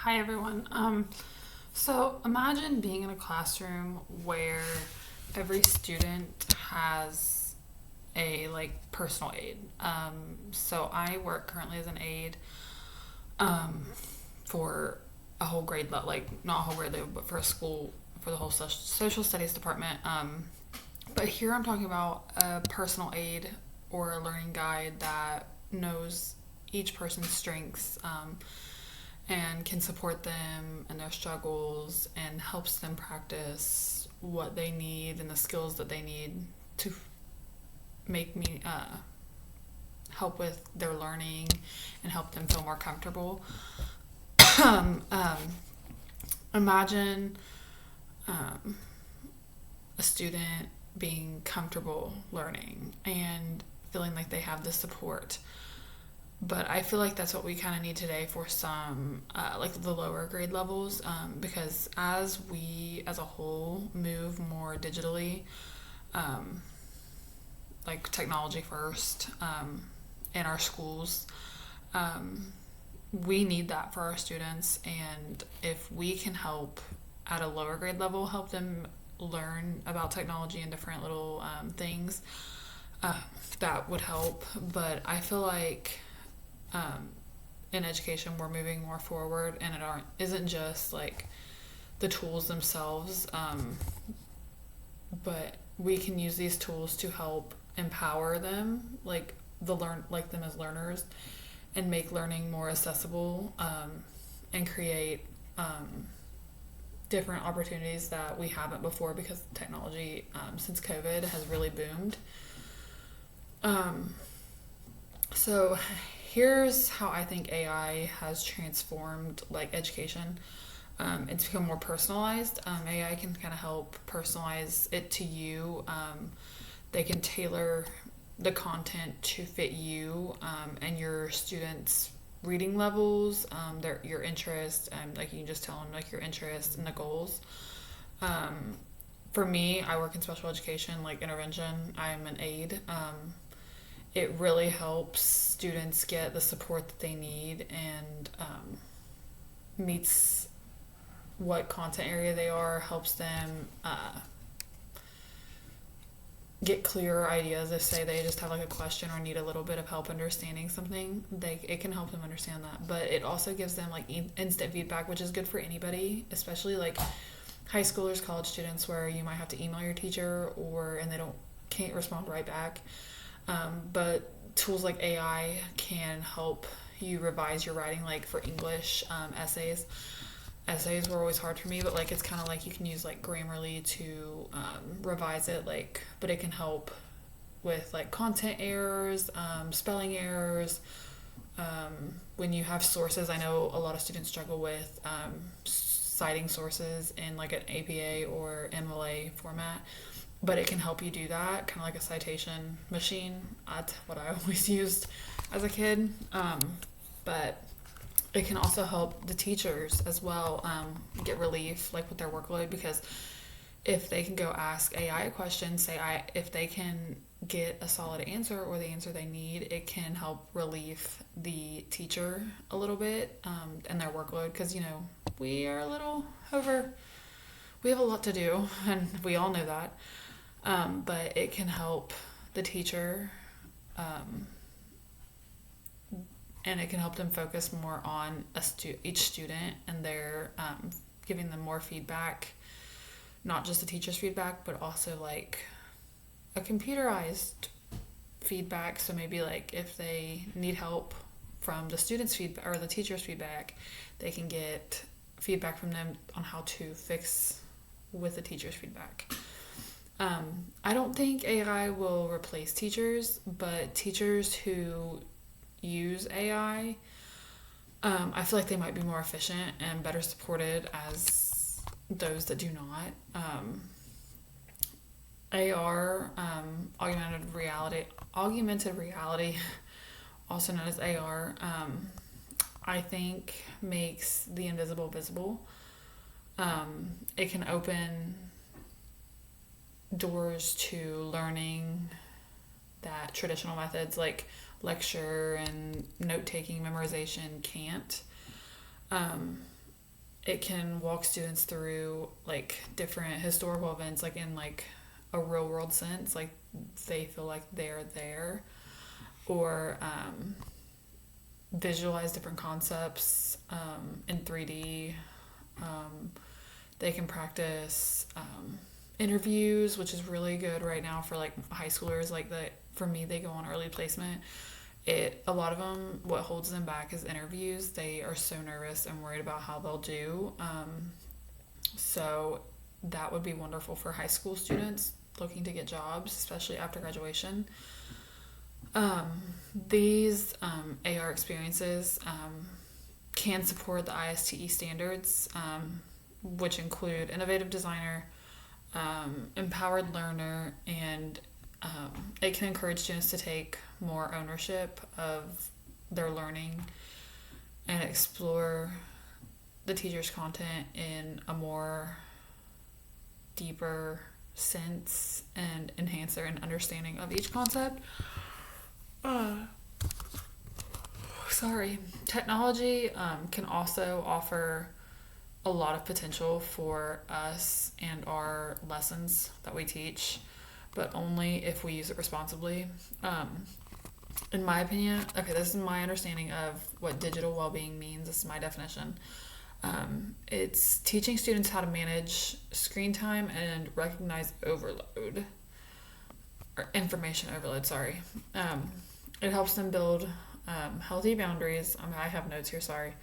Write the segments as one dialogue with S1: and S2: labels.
S1: Hi everyone. So imagine being in a classroom where every student has a personal aide. So I work currently as an aide um, for a whole grade level, like not a whole grade level, but for a school for the whole social studies department. But here I'm talking about a personal aide or a learning guide that knows each person's strengths. And can support them and their struggles and helps them practice what they need and the skills that they need to make me help with their learning and help them feel more comfortable. um, um, Imagine um, a student being comfortable learning and feeling like they have the support, but I feel like that's what we kind of need today for some like the lower grade levels, because as we as a whole move more digitally, um, like technology first, in our schools, um, we need that for our students. And if we can help at a lower grade level help them learn about technology and different little things, uh, that would help. But I feel like um, in education we're moving more forward, and isn't just like the tools themselves, but we can use these tools to help empower them, like them as learners, and make learning more accessible, and create different opportunities that we haven't before, because technology, since COVID, has really boomed. Um, so here's how I think AI has transformed like education. It's become more personalized. AI can kind of help personalize it to you. They can tailor the content to fit you, and your students' reading levels, your interest, like you can just tell them like your interest and the goals. Um, for me, I work in special education, like intervention. I'm an aide. It really helps students get the support that they need, and meets what content area they are, helps them get clearer ideas. If say they just have like a question or need a little bit of help understanding something, it can help them understand that. But it also gives them like instant feedback, which is good for anybody, especially like high schoolers, college students, where you might have to email your teacher and they can't respond right back. But tools like AI can help you revise your writing, like for English, essays. Essays were always hard for me, but like it's kind of like you can use like Grammarly to revise it, but it can help with like content errors, spelling errors. When you have sources, I know a lot of students struggle with citing sources in like an APA or MLA format, but it can help you do that, kind of like a citation machine. That's what I always used as a kid. But it can also help the teachers as well, get relief like with their workload, because if they can go ask AI a question, if they can get a solid answer or the answer they need, it can help relieve the teacher a little bit, and their workload, because we are a little over. We have a lot to do, and we all know that. But it can help the teacher, um, and it can help them focus more on each student, and they're giving them more feedback, not just the teacher's feedback, but also like a computerized feedback. So maybe like if they need help from the student's feedback or the teacher's feedback, they can get feedback from them on how to fix with the teacher's feedback. I don't think AI will replace teachers, but teachers who use AI, I feel like they might be more efficient and better supported as those that do not. AR, augmented reality, also known as AR, I think makes the invisible visible. It can open doors to learning that traditional methods like lecture and note taking, memorization can't. it can walk students through like different historical events, like in like a real world sense, like they feel like they're there, or visualize different concepts in 3D. Um, they can practice interviews, which is really good right now for like high schoolers. Like for me, they go on early placement. A lot of them, what holds them back is interviews. They are so nervous and worried about how they'll do. So that would be wonderful for high school students looking to get jobs, especially after graduation. These AR experiences can support the ISTE standards, which include innovative designer, empowered learner, and it can encourage students to take more ownership of their learning and explore the teacher's content in a more deeper sense and enhance their understanding of each concept. Technology can also offer a lot of potential for us and our lessons that we teach, but only if we use it responsibly. In my opinion, okay, this is my understanding of what digital well-being means. This is my definition. It's teaching students how to manage screen time and recognize overload, or information overload, sorry. It helps them build healthy boundaries. I have notes here, sorry.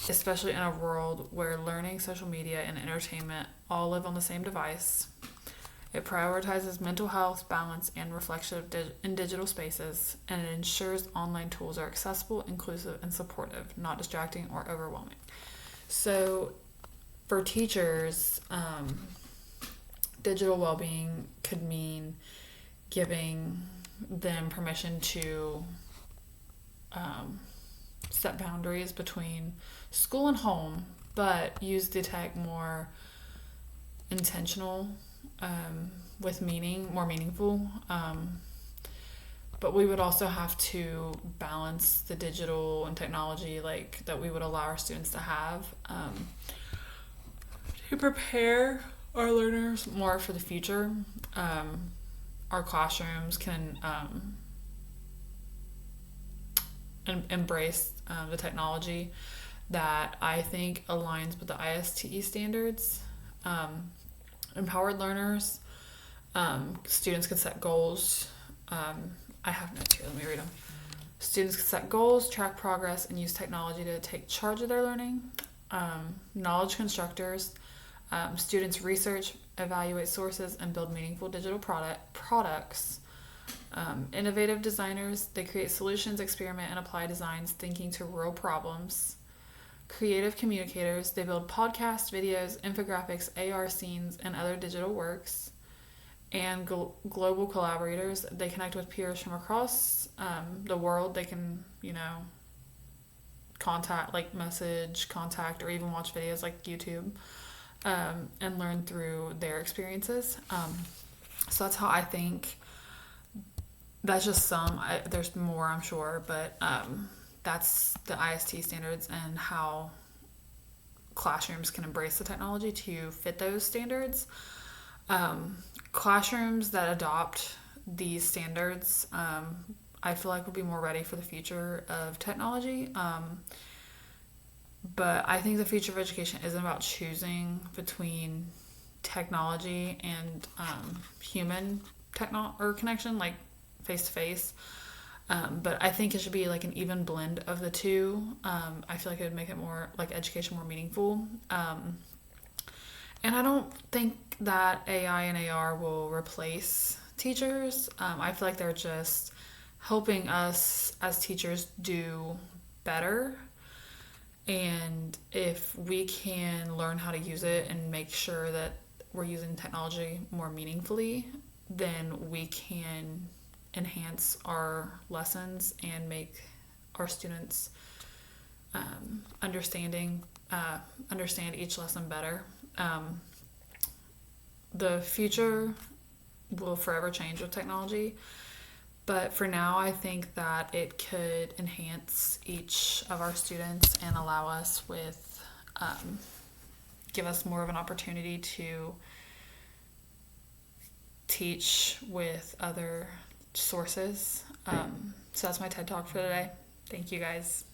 S1: Especially in a world where learning, social media, and entertainment all live on the same device. It prioritizes mental health, balance, and reflection in digital spaces, and it ensures online tools are accessible, inclusive, and supportive, not distracting or overwhelming. So, for teachers, digital well-being could mean giving them permission to set boundaries between school and home, but use the tech more intentional, with meaning, more meaningful. But we would also have to balance the digital and technology like that we would allow our students to have, to prepare our learners more for the future. Our classrooms can embrace the technology that I think aligns with the ISTE standards. Empowered learners, students can set goals. I have notes here, let me read them. Students can set goals, track progress, and use technology to take charge of their learning. Knowledge constructors, students research, evaluate sources, and build meaningful digital products. Innovative designers, they create solutions, experiment, and apply designs thinking to real problems. Creative communicators, they build podcasts, videos, infographics, AR scenes, and other digital works. And global collaborators, they connect with peers from across the world. They can, contact, or even watch videos like YouTube, and learn through their experiences. So that's how I think. That's just some. There's more, I'm sure, but that's the IST standards and how classrooms can embrace the technology to fit those standards. Classrooms that adopt these standards, I feel like will be more ready for the future of technology. But I think the future of education isn't about choosing between technology and human connection, like face to face. But I think it should be like an even blend of the two. I feel like it would make it more, like, education more meaningful. And I don't think that AI and AR will replace teachers. I feel like they're just helping us as teachers do better. And if we can learn how to use it and make sure that we're using technology more meaningfully, then we can enhance our lessons and make our students understand each lesson better. The future will forever change with technology, but for now I think that it could enhance each of our students and allow us with give us more of an opportunity to teach with other sources. So that's my TED Talk for today. Thank you guys.